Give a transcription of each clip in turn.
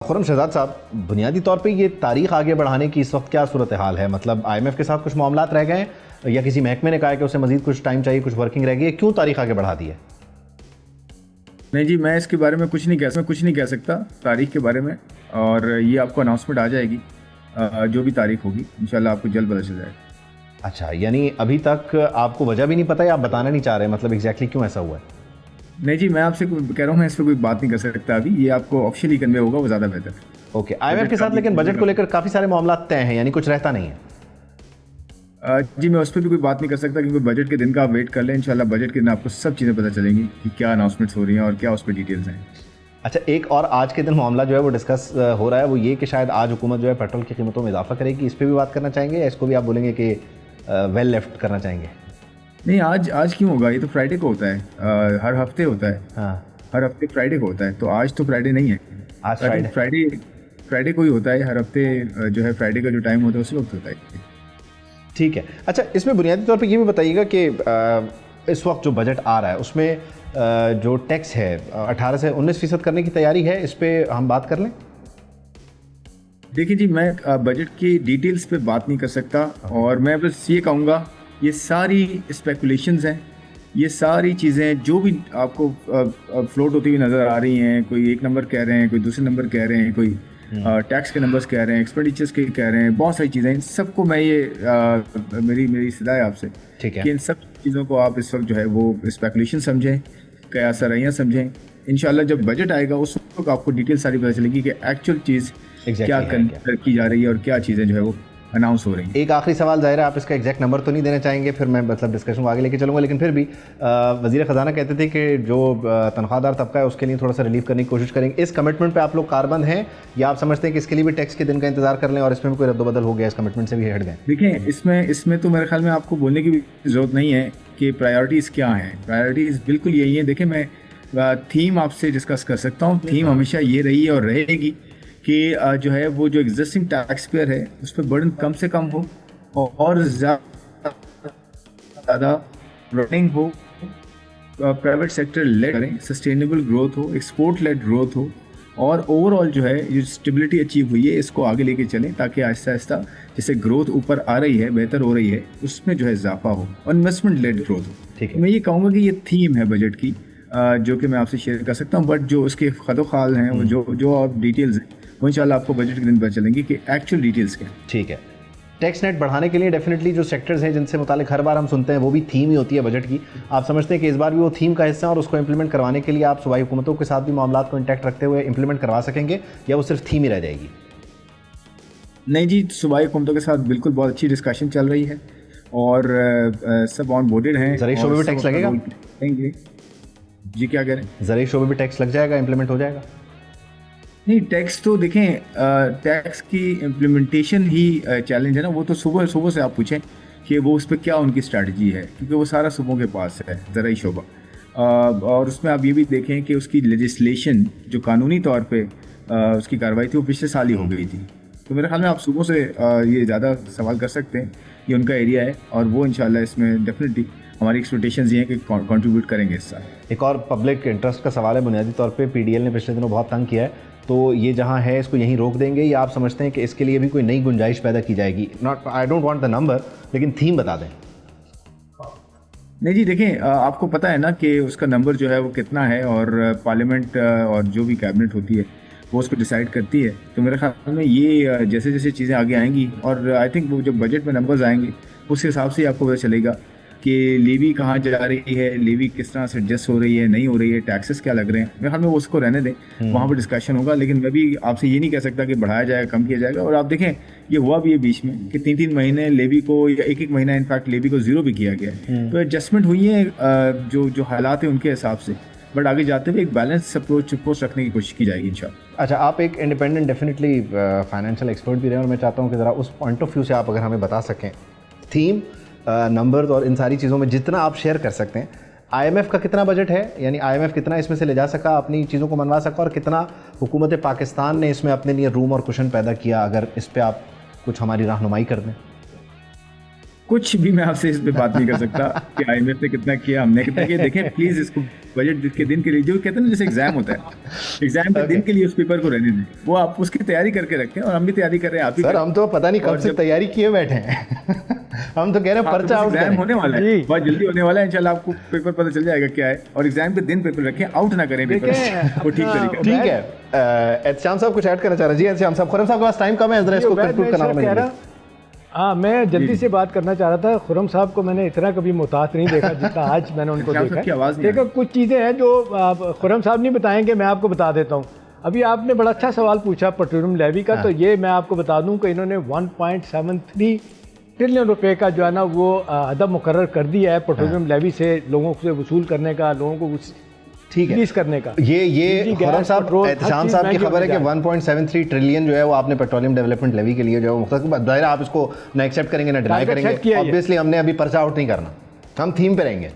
खुर्रम शहजाद साहब, बुनियादी तौर पे ये तारीख आगे बढ़ाने की इस वक्त क्या सूरत हाल है? मतलब IMF के साथ कुछ मामलात रह गए हैं या किसी महकमे ने कहा है कि उसे मजीद कुछ टाइम चाहिए, कुछ वर्किंग रह गई है? क्यों तारीख आगे बढ़ा दी है? नहीं जी, मैं इसके बारे में कुछ नहीं कह सकता तारीख के बारे में। और ये आपको अनाउंसमेंट आ जाएगी, जो भी तारीख होगी इंशाल्लाह आपको जल्द पता चल जाएगा। अच्छा, यानी अभी तक आपको वजह भी नहीं पता या आप बताना नहीं चाह रहे? मतलब एग्जैक्टली क्यों ऐसा हुआ है? नहीं जी, मैं आपसे कह रहा हूँ, मैं इस पर कोई बात नहीं कर सकता अभी। ये आपको ऑफिशियली कन्वे होगा, वो ज़्यादा बेहतर है। ओके, IMF के साथ लेकिन बजट को लेकर काफ़ी सारे मामलात तय हैं, यानी कुछ रहता नहीं है। जी, मैं उस पर भी कोई बात नहीं कर सकता क्योंकि बजट के दिन का आप वेट कर लें। इंशाल्लाह बजट के दिन आपको सब चीज़ें पता चलेंगी कि क्या अनाउंसमेंट्स हो रही हैं और क्या उस पर डिटेल्स हैं। अच्छा, एक और आज के दिन मामला जो है वो डिस्कस हो रहा है, वो ये कि शायद आज हुकूमत जो है पेट्रोल की कीमतों में इजाफा करेगी। इस पर भी बात करना चाहेंगे या इसको भी आप बोलेंगे कि वेल लेफ्ट करना चाहेंगे? नहीं, आज क्यों होगा? ये तो फ्राइडे को होता है, हर हफ्ते होता है। हाँ, हर हफ्ते फ्राइडे को होता है, तो आज तो फ्राइडे नहीं है। आज फ्राइडे को ही होता है हर हफ्ते। जो है फ्राइडे का जो टाइम होता है उसी वक्त होता है। ठीक है। अच्छा, इसमें बुनियादी तौर पे ये भी बताइएगा कि इस वक्त जो बजट आ रहा है उसमें जो टैक्स है 18 से 19% करने की तैयारी है, इस पे हम बात कर लें? देखिए जी, मैं बजट की डिटेल्स पे बात नहीं कर सकता, और मैं बस ये कहूँगा ये सारी स्पेकुलेशंस हैं। ये सारी चीज़ें जो भी आपको फ्लोट होती हुई नज़र आ रही हैं, कोई एक नंबर कह रहे हैं, कोई दूसरे नंबर कह रहे हैं, कोई टैक्स के नंबर्स कह रहे हैं, एक्सपेंडिचर्स के कह रहे हैं, बहुत सारी चीज़ें। इन सबको मैं ये मेरी सलाह है आपसे, ठीक है, कि इन सब चीज़ों को आप इस वक्त जो है वो स्पेकुलेशन समझें, कयास रैया समझें। इंशाल्लाह जब बजट आएगा उस वक्त आपको डिटेल सारी पता चलेगी कि एक्चुअल चीज़ क्या की जा रही है और क्या चीज़ें जो है वो अनाउंस हो रही हैं। एक आखिरी सवाल, ज़ाहिर है आप इसका एग्जैक्ट नंबर तो नहीं देना चाहेंगे, फिर मैं मतलब डिस्कशन को आगे लेके चलूँगा, लेकिन फिर भी वज़ीर ख़जाना कहते थे कि जो तनख्वाहदार तबका है उसके लिए थोड़ा सा रिलीफ करने की कोशिश करेंगे। इस कमिटमेंट पे आप लोग कारबंद हैं या आप समझते हैं कि इसके लिए भी टैक्स के दिन का इंतजार कर लें और इसमें भी कोई रद्दोबदल हो गया, इस कमिटमेंट से भी हट गए? देखिए, इसमें तो मेरे ख्याल में आपको बोलने की भी ज़रूरत नहीं है कि प्रायोरिटीज़ क्या हैं। प्रायोरिटीज़ बिल्कुल यही है। देखिए, मैं थीम आपसे डिस्कस कर सकता हूँ। थीम हमेशा ये रही है और रहेगी कि जो है वो जो एग्जिस्टिंग टैक्स पेयर है उस पर बर्डन कम से कम हो और ज़्यादा रनिंग हो, प्राइवेट सेक्टर लेड करें, सस्टेनेबल ग्रोथ हो, एक्सपोर्ट लेड ग्रोथ हो, और ओवरऑल जो है ये स्टेबिलिटी अचीव हुई है इसको आगे लेके चलें, ताकि आहिस्ता आहिस्ता जैसे ग्रोथ ऊपर आ रही है, बेहतर हो रही है, उसमें जो है इजाफा हो और इन्वेस्टमेंट लेड ग्रोथ हो। ठीक है, मैं ये कहूँगा कि ये थीम है बजट की, जो कि मैं आपसे शेयर कर सकता हूँ। बट जो उसके खदोखाल हैं, वो जो और डिटेल्स हैं, वो इंशाल्लाह आपको बजट के दिन पता चलेंगी कि एक्चुअल डिटेल्स क्या हैं। ठीक है। टैक्स नेट बढ़ाने के लिए डेफिनेटली जो सेक्टर्स हैं जिनसे मुतालिक हर बार हम सुनते हैं वो भी थीम ही होती है बजट की, आप समझते हैं कि इस बार भी वो थीम का हिस्सा है और उसको इंप्लीमेंट करवाने के लिए आप सूबाई हुकूमतों के साथ भी मामला को इंटैक्ट रखते हुए इंप्लीमेंट करवा सकेंगे या वो सिर्फ थीम ही रह जाएगी? नहीं जी, सूबाई हुकूमतों के साथ बिल्कुल बहुत अच्छी डिस्कशन चल रही है और सब ऑन बोर्डेड हैं। ज़राई शोबे में टैक्स लगेगा? जी, क्या कह रहे हैं? ज़राई शोबे में टैक्स लग जाएगा, इंप्लीमेंट हो जाएगा? नहीं, टैक्स तो देखें, टैक्स की इम्प्लीमेंटेशन ही चैलेंज है ना। वो तो सुबह से आप पूछें कि वो उस पर क्या उनकी स्ट्रैटेजी है, क्योंकि वो सारा सूबों के पास है ज़राई शोबा। और उसमें आप ये भी देखें कि उसकी लेजिस्लेशन जो कानूनी तौर पे उसकी कार्रवाई थी वो पिछले साल ही हो गई थी। तो मेरे ख्याल में आप सूबों से ये ज़्यादा सवाल कर सकते हैं, ये उनका एरिया है और वो इंशाल्लाह इसमें डेफिनेटली हमारी एक्सपेक्टेशंस ये हैं कि कंट्रीब्यूट करेंगे इस साल। एक और पब्लिक इंटरेस्ट का सवाल है, बुनियादी तौर पे PDL ने पिछले दिनों बहुत तंग किया है, तो ये जहाँ है इसको यहीं रोक देंगे या आप समझते हैं कि इसके लिए भी कोई नई गुंजाइश पैदा की जाएगी? Not, I don't want the number, लेकिन थीम बता दें। नहीं जी, देखें, आपको पता है ना कि उसका नंबर जो है वो कितना है, और पार्लियामेंट और जो भी कैबिनेट होती है वो उसको डिसाइड करती है। तो मेरे ख्याल में ये जैसे जैसे चीज़ें आगे आएंगी और आई थिंक वो जब बजट में नंबर्स आएंगे उस हिसाब से ही आपको पता चलेगा कि लेवी कहाँ जा रही है, लेवी किस तरह से एडजस्ट हो रही है, नहीं हो रही है, टैक्सेस क्या लग रहे हैं। मेरे ख्याल में वो उसको रहने दें, वहाँ पर डिस्कशन होगा। लेकिन मैं भी आपसे ये नहीं कह सकता कि बढ़ाया जाएगा, कम किया जाएगा। और आप देखें, ये हुआ भी है बीच में कि 3-3 महीने लेवी को, या एक महीना इनफैक्ट लेवी को ज़ीरो भी किया गया है। तो एडजस्टमेंट हुई है जो हालात है उनके हिसाब से। बट आगे जाते हुए एक बैलेंस अप्रोच रखने की कोशिश की जाएगी इंशाल्लाह। अच्छा, आप एक इंडिपेंडेंट डेफिनेटली फाइनेंशियल एक्सपर्ट भी रहे और मैं चाहता हूँ कि ज़रा उस पॉइंट ऑफ व्यू से आप अगर हमें बता सकें, थीम, नंबर्स और इन सारी चीज़ों में जितना आप शेयर कर सकते हैं, IMF का कितना बजट है, यानी IMF कितना इसमें से ले जा सका, अपनी चीज़ों को मनवा सका, और कितना हुकूमत पाकिस्तान ने इसमें अपने लिए रूम और कुशन पैदा किया, अगर इस पर आप कुछ हमारी रहनुमाई कर दें। कुछ भी मैं आपसे इस पे बात नहीं कर सकता कि IMF ने कितना किया, हमने कितना किया। देखें प्लीज इसको बजट के दिन के लिए, जो कहते हैं ना जैसे एग्जाम होता है, एग्जाम के दिन के लिए उस पेपर को रहने दें, वो आप उसकी तैयारी करके रखें। और हम भी तैयारी कर रहे हैं, आप भी सर हम तो पता नहीं कब से तैयारी किए बैठे हैं हम तो कह रहे हैं पर्चा आउट एग्जाम होने वाला है, बहुत जल्दी होने वाला है इंशाल्लाह, आपको पेपर पता चल जाएगा क्या है। और एग्जाम के दिन पेपर रखें, आउट ना करें पेपर वो ठीक तरीके। ठीक है, एहतिशाम साहब कुछ ऐड करना चाह रहे हैं? जी एहतिशाम साहब, खुर्रम साहब के पास टाइम कम है, जरा इसको कंक्लूड करना। हाँ, मैं जल्दी से बात करना चाह रहा था। खुर्रम साहब को मैंने इतना कभी मुहतात नहीं देखा जितना आज मैंने उनको देखा। देखो कुछ चीज़ें हैं जो खुर्रम साहब नहीं बताएंगे, मैं आपको बता देता हूँ। अभी आपने बड़ा अच्छा सवाल पूछा पेट्रोलियम लेवी का, तो ये मैं आपको बता दूँ कि इन्होंने 1.73 ट्रिलियन रुपए का जो है ना वो अदब मुकर्रर कर दिया है पेट्रोलियम लेवी से लोगों से वसूल करने का, लोगों को ठीक है करने का। ये खुर्रम साहब, एहतिशाम साहब की खबर है कि 1.73 ट्रिलियन जो है वो आपने पेट्रोलियम डेवलपमेंट लेवी के लिए जो है दायरा, आप इसको ना एक्सेप्ट करेंगे ना डिनाई करेंगे। ऑब्वियसली हमने अभी पर्चा आउट नहीं करना, हम थीम पे रहेंगे।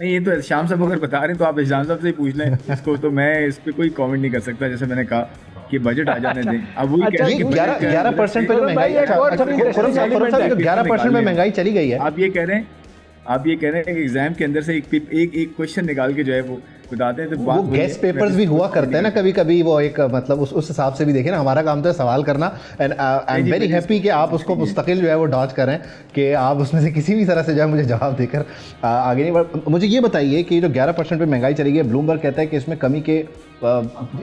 नहीं, ये तो एहतिशाम साहब अगर बता रहे हैं तो आप एहतिशाम साहब से ही पूछ लें इसको, तो मैं इस पर कोई कमेंट नहीं कर सकता। जैसे मैंने कहा कि बजट आ जाने दें, अब वही 11% पे जो महंगाई 11% में महंगाई चली गई है। आप ये कह रहे हैं कि एग्जाम के अंदर से एक क्वेश्चन निकाल के जो है वो बताते हैं, तो वो गेस्ट पेपर्स भी हुआ करते हैं ना कभी कभी, वो एक मतलब उस हिसाब से भी देखें ना। हमारा काम तो है सवाल करना, and I am very happy कि आप उसको मुस्तकिल जो है वो डॉज करें, कि आप उसमें से किसी भी तरह से जो है मुझे जवाब देकर आगे नहीं बढ़। मुझे ये बताइए कि जो 11% पे महंगाई चली गई, ब्लूमबर्ग कहता है कि इसमें कमी के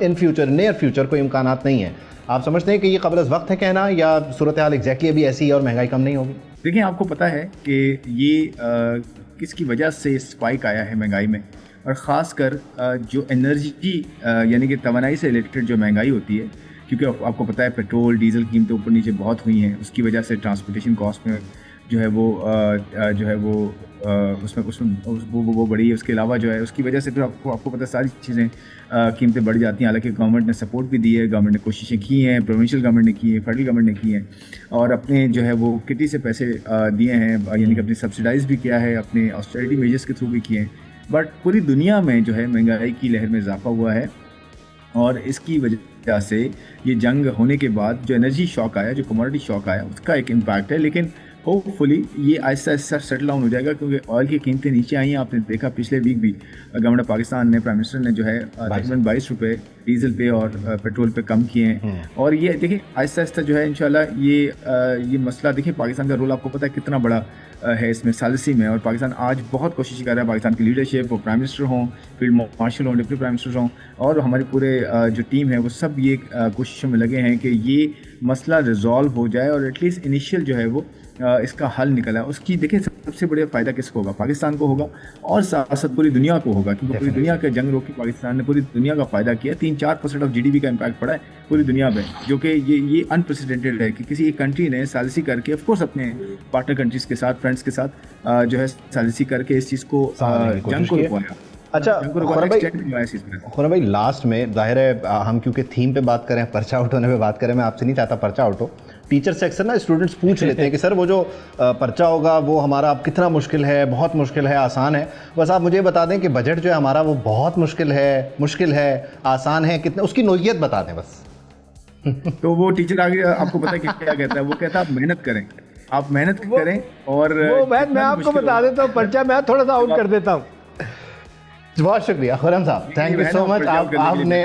इन फ्यूचर, नियर फ्यूचर कोई इम्कानात नहीं है। आप समझते हैं कि ये क़ब्ल वक्त है कहना, या सूरत हाल एग्जैक्टली अभी ऐसी है और महंगाई कम नहीं होगी? देखिए, आपको पता है कि ये किसकी वजह से स्पाइक आया है महंगाई में, और ख़ासकर जो एनर्जी यानी कि तवानाई से रिलेटेड जो महंगाई होती है, क्योंकि आपको पता है पेट्रोल डीजल कीमतें ऊपर नीचे बहुत हुई हैं, उसकी वजह से ट्रांसपोर्टेशन कॉस्ट में जो है वो उसमें वो बढ़ी है। उसके अलावा जो है उसकी वजह से फिर आपको पता है सारी चीज़ें कीमतें बढ़ जाती हैं। हालांकि गवर्नमेंट ने सपोर्ट भी दी है, गवर्नमेंट ने कोशिशें की हैं, प्रोविंशियल गवर्नमेंट ने की है, फेडरल गवर्नमेंट ने की है, और अपने जो है वो किटी से पैसे दिए हैं, यानी कि अपनी सब्सिडाइज़ भी किया है, अपने ऑस्टेरिटी मेजर्स के थ्रू भी किए हैं। बट पूरी दुनिया में जो है महंगाई की लहर में इजाफा हुआ है, और इसकी वजह से ये जंग होने के बाद जो एनर्जी शॉक आया, जो कमोडिटी शॉक आया, उसका एक इम्पैक्ट है। लेकिन होपफुली ये आहिस्ता आहिस्ता सेटल डाउन हो जाएगा, क्योंकि ऑयल की कीमतें नीचे आई हैं। आपने देखा पिछले वीक भी गवर्नमेंट ऑफ पाकिस्तान ने, प्राइम मिनिस्टर ने जो है तकरीबन 22 रुपये डीजल पे और पेट्रोल पे कम किए हैं। और ये देखिए आहिस्ता आहिस्ता जो है इंशाल्लाह ये मसला, देखिए पाकिस्तान का रोल आपको पता है कितना बड़ा है इसमें सालिसी में, और पाकिस्तान आज बहुत कोशिश कर रहा है, पाकिस्तान की लीडरशिप, वो प्राइम मिनिस्टर हों, फील्ड मार्शल हों, डिप्टी प्राइम मिनिस्टर हों, और हमारे पूरे जो टीम है वो सब ये कोशिशों में लगे हैं कि ये मसला रिजॉल्व हो जाए, और एटलीस्ट इनिशियल जो है वो इसका हल निकला। उसकी देखिए सबसे बड़ा फ़ायदा किसको होगा? पाकिस्तान को होगा, और साथ साथ पूरी दुनिया को होगा, क्योंकि पूरी दुनिया का जंग रोकी पाकिस्तान ने पूरी दुनिया का फ़ायदा किया। 3-4% ऑफ GDP का इम्पैक्ट पड़ा है पूरी दुनिया में, जो कि ये अनप्रेसिडेंटेड है कि किसी एक कंट्री ने सालिसी करके, ऑफकोर्स अपने पार्टनर कंट्रीज़ के साथ, फ्रेंड्स के साथ जो है सालिसी करके इस चीज़ को, जंग को रुकवाया। अच्छा खुर्रम भाई, लास्ट में जाहिर है हम क्योंकि थीम पे बात करें, पर्चा आउट होने पे बात करें, मैं आपसे नहीं चाहता पर्चा आउट हो। टीचर से अक्सर ना स्टूडेंट्स पूछ लेते हैं कि सर वो जो पर्चा होगा वो हमारा अब कितना मुश्किल है, बहुत मुश्किल है, आसान है? बस आप मुझे बता दें कि बजट जो है हमारा वो बहुत मुश्किल है, आसान है, कितना, उसकी नोयत बता दें बस। तो वो टीचर आगे आपको पता है कि क्या कहता है? वो कहता है आप मेहनत करें, आप मेहनत करें। और वो मैं आपको बता देता हूँ, पर्चा मैं थोड़ा सा आउट कर देता हूँ। बहुत शुक्रिया खुर्रम साहब, थैंक यू सो मच।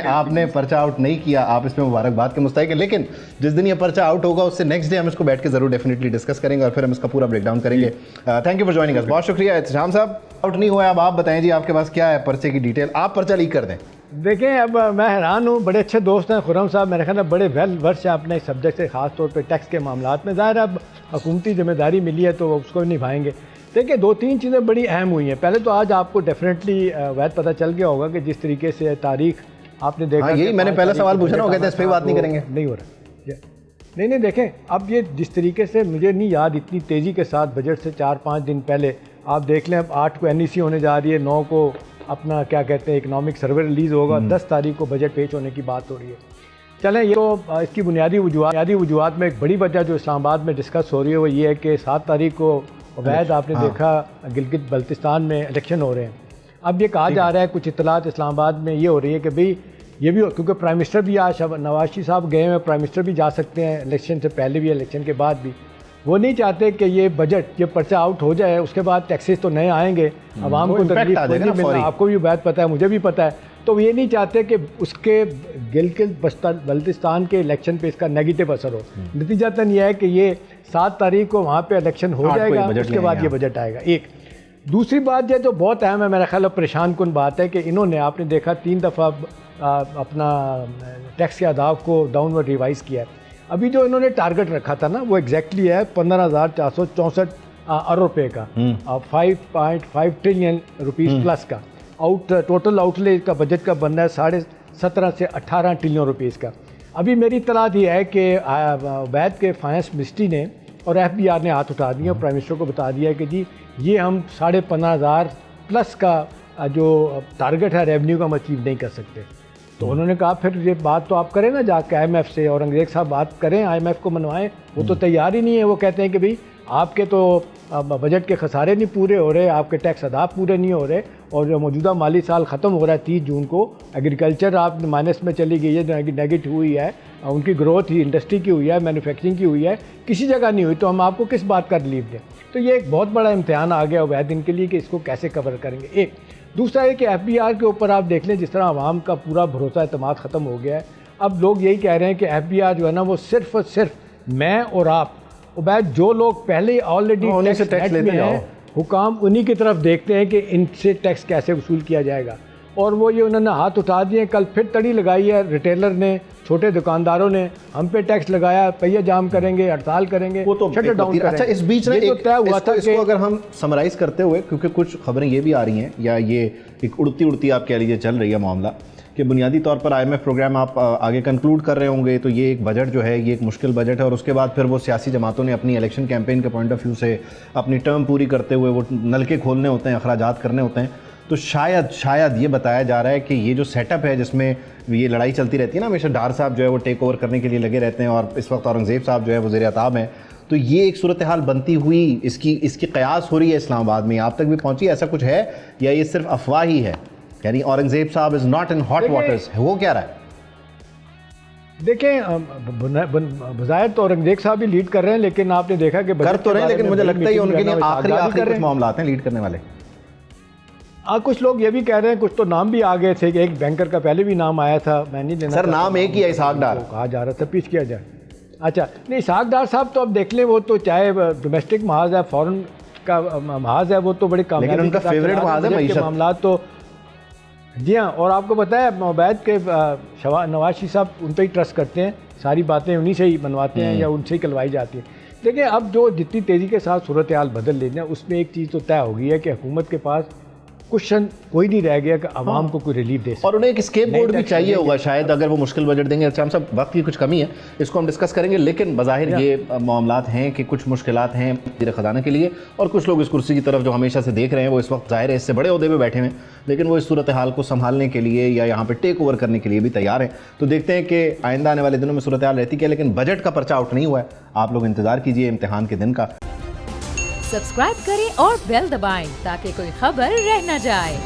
आपने पर्चा आउट नहीं किया, आप इसमें मुबारकबाद के मुस्तहिक हैं, लेकिन जिस दिन ये पर्चा आउट होगा उससे नेक्स्ट डे हम इसको बैठ के जरूर डेफिनेटली डिस्कस करेंगे, और फिर हम इसका पूरा ब्रेकडाउन करेंगे। Thank you for joining us. बहुत शुक्रिया। एहतिशाम साहब, आउट नहीं हुआ, अब आप बताएं जी, आपके पास क्या है पर्चे की डिटेल? आप पर्चा लीक कर दें। देखें, अब मैं हैरान हूँ, बड़े अच्छे दोस्त हैं खुर्रम साहब, मेरे ख्याल में बड़े वेल वर्ष है अपने सब्जेक्ट से, ख़ास तौर पे टैक्स के मामलात में। ज़ाहिर अब हुकूमती जिम्मेदारी मिली है तो उसको निभाएंगे। देखिए, 2-3 चीज़ें बड़ी अहम हुई हैं। पहले तो आज आपको डेफिनेटली वैद पता चल गया होगा कि जिस तरीके से तारीख आपने देखा, यही मैंने पहला सवाल पूछा ना, वो कहते हैं इस पर बात नहीं करेंगे, नहीं हो रहा। नहीं देखें, अब ये जिस तरीके से, मुझे नहीं याद इतनी तेज़ी के साथ बजट से 4-5 दिन पहले आप देख लें, अब 8 को NEC होने जा रही है, 9 को अपना क्या कहते हैं इकनॉमिक सर्वे रिलीज़ होगा, 10 तारीख को बजट पेश होने की बात हो रही है। चलें, ये तो इसकी बुनियादी वजूहत में एक बड़ी वजह जो इस्लामाबाद में डिस्कस हो रही है वो ये है कि 7 तारीख को वैद आपने देखा गिलगित बल्तिस्तान में इलेक्शन हो रहे हैं। अब ये कहा जा रहा है, कुछ इतलात इस्लामाबाद में ये हो रही है कि भाई ये भी, क्योंकि प्राइम मिनिस्टर भी आज नवाज शरीफ साहब गए हैं, प्राइम मिनिस्टर भी जा सकते हैं इलेक्शन से पहले भी, इलेक्शन के बाद भी, वो नहीं चाहते कि ये बजट, ये पर्चा आउट हो जाए, उसके बाद टैक्सेस तो नए आएंगे, आवाम वो को impact तकलीफ आ कोई जाएगा नहीं ना मिलना, फौरी। आपको भी बात पता है, मुझे भी पता है। तो ये नहीं चाहते कि उसके गिलगित बल्तिस्तान के इलेक्शन पे इसका नेगेटिव असर हो। नतीजतन यह है कि ये 7 तारीख को वहाँ पे इलेक्शन हो 8 को ये जाएगा, बजट उसके लेंगे बाद ये यहाँ। बजट आएगा। एक दूसरी बात जो बहुत अहम है, मेरा ख्याल परेशान कुन बात है कि इन्होंने, आपने देखा 3 दफ़ा अपना टैक्स के अहदाफ को डाउनवर्ड रिवाइज़ किया है। अभी जो इन्होंने टारगेट रखा था ना, वो एग्जैक्टली है 15,464 अरब रुपये का, 5.5 ट्रिलियन रुपीज़ प्लस का टोटल आउटले का बजट का बनना है 17.5 से 18 ट्रिलियन रुपीज़ का। अभी मेरी इत्तला ये है कि वैद के फाइनेंस मिनिस्ट्री ने और FBR ने हाथ उठा दिया, प्राइम मिनिस्टर को बता दिया कि जी ये हम 15,500 प्लस का जो टारगेट है रेवेन्यू का हम अचीव नहीं कर सकते। तो उन्होंने कहा फिर ये बात तो आप करें ना जाके IMF से, और अंग्रेज साहब बात करें, IMF को मनवाएं। वो तो तैयार ही नहीं है। वो कहते हैं कि भाई आपके तो बजट के खसारे नहीं पूरे हो रहे, आपके टैक्स अदाफ पूरे नहीं हो रहे, और जो मौजूदा माली साल ख़त्म हो रहा है 30 जून को, एग्रीकल्चर आप माइनस में चली गई है, नेगेटिव हुई है, उनकी ग्रोथ ही इंडस्ट्री की हुई है, मैन्युफैक्चरिंग की हुई है, किसी जगह नहीं हुई, तो हम आपको किस बात का रिलीफ दें। तो ये एक बहुत बड़ा इम्तहान आ गया वैद इनके लिए कि इसको कैसे कवर करेंगे। एक दूसरा है कि FBR के ऊपर आप देख लें, जिस तरह आवाम का पूरा भरोसा एतमाद ख़त्म हो गया है। अब लोग यही कह रहे हैं कि FBR जो है ना वो सिर्फ और सिर्फ मैं और आप, उबैद जो लोग पहले ऑलरेडी उन्हीं से टैक्स लेते जाओ, हुकाम उन्हीं की तरफ देखते हैं कि इनसे टैक्स कैसे वसूल किया जाएगा, और वो ये उन्होंने हाथ उठा दिए। कल फिर तड़ी लगाई है रिटेलर ने, छोटे दुकानदारों ने, हम पे टैक्स लगाया, पहिया जाम करेंगे, हड़ताल करेंगे, वो तो शटर डाउन अच्छा, इस बीच में तो तय हुआ था इसको अगर हम समराइज करते हुए, क्योंकि कुछ खबरें ये भी आ रही हैं, या ये एक उड़ती उड़ती आप कह लीजिए चल रही है मामला, कि बुनियादी तौर पर IMF प्रोग्राम आप आगे कंक्लूड कर रहे होंगे, तो ये एक बजट जो है ये एक मुश्किल बजट है, और उसके बाद फिर वो सियासी जमातों ने अपनी इलेक्शन कैंपेन के पॉइंट ऑफ व्यू से अपनी टर्म पूरी करते हुए वो नलके खोलने होते हैं, अखराजात करने होते हैं। तो शायद ये बताया जा रहा है कि ये जो सेटअप है जिसमें ये लड़ाई चलती रहती है ना हमेशा, डार साहब जो है वो टेक ओवर करने के लिए लगे रहते हैं, और इस वक्त औरंगज़ेब साहब जो है वज़ीर आताब हैं, तो ये एक सूरत हाल बनती हुई इसकी क़यास हो रही है इस्लामाबाद में, आप तक भी पहुंची, ऐसा कुछ है या ये सिर्फ अफवाह ही है? यानी औरंगज़ेब साहब is not in hot waters, वो क्या रहा है? देखें, बज़ाहिर तो औरंगज़ेब साहब भी लीड कर रहे हैं, लेकिन आपने देखा कि कर तो रहे हैं, लेकिन मुझे लगता है उनके लिए आखिरी कुछ मामला आते हैं लीड करने वाले। कुछ लोग ये भी कह रहे हैं, कुछ तो नाम भी आ गए थे कि एक बैंकर का पहले भी नाम आया था, मैं नहीं लेना सर नाम एक ही है, इसहाक डार कहा जा रहा था, पीछ किया जाए। अच्छा नहीं, इसहाक डार साहब तो अब देख लें, वो तो चाहे डोमेस्टिक महाज है, फॉरेन का महाज है, वो तो बड़ी कामयाबी, लेकिन उनका फेवरेट महाज है मईशत मामला। तो जी हाँ, और आपको पता है मोबैद के नवाज शरीफ साहब उन पर ही ट्रस्ट करते हैं, सारी बातें उन्हीं से ही बनवाते हैं या उनसे ही करवाई जाती हैं। देखिए अब जो जितनी तेज़ी के साथ सूरत हाल बदल लेना, उसमें एक चीज़ तो तय हो गई है कि हुकूमत के पास क्वेश्चन कोई नहीं रह गया कि आवाम को कोई रिलीफ दे सके। और उन्हें एक स्केप बोर्ड भी चाहिए होगा शायद, अगर वो मुश्किल बजट देंगे। अच्छा, हम सब वक्त की कुछ कमी है, इसको हम डिस्कस करेंगे, लेकिन बज़ाहिर ये मामलात हैं कि कुछ मुश्किलात हैं वज़ीर ख़ज़ाना के लिए, और कुछ लोग इस कुर्सी की तरफ जो हमेशा से देख रहे हैं वो इस वक्त ज़ाहिर है इससे बड़े ओहदे पे बैठे हुए हैं, लेकिन वो इस सूरत हाल को संभालने के लिए या यहाँ पर टेक ओवर करने के लिए भी तैयार हैं। तो देखते हैं कि आइंदा आने वाले दिनों में सूरत हाल रहती क्या, लेकिन बजट का पर्चा आउट नहीं हुआ है। आप लोग इंतज़ार कीजिए इम्तिहान के दिन का। सब्सक्राइब करें और बेल दबाएं ताकि कोई खबर रह न जाए।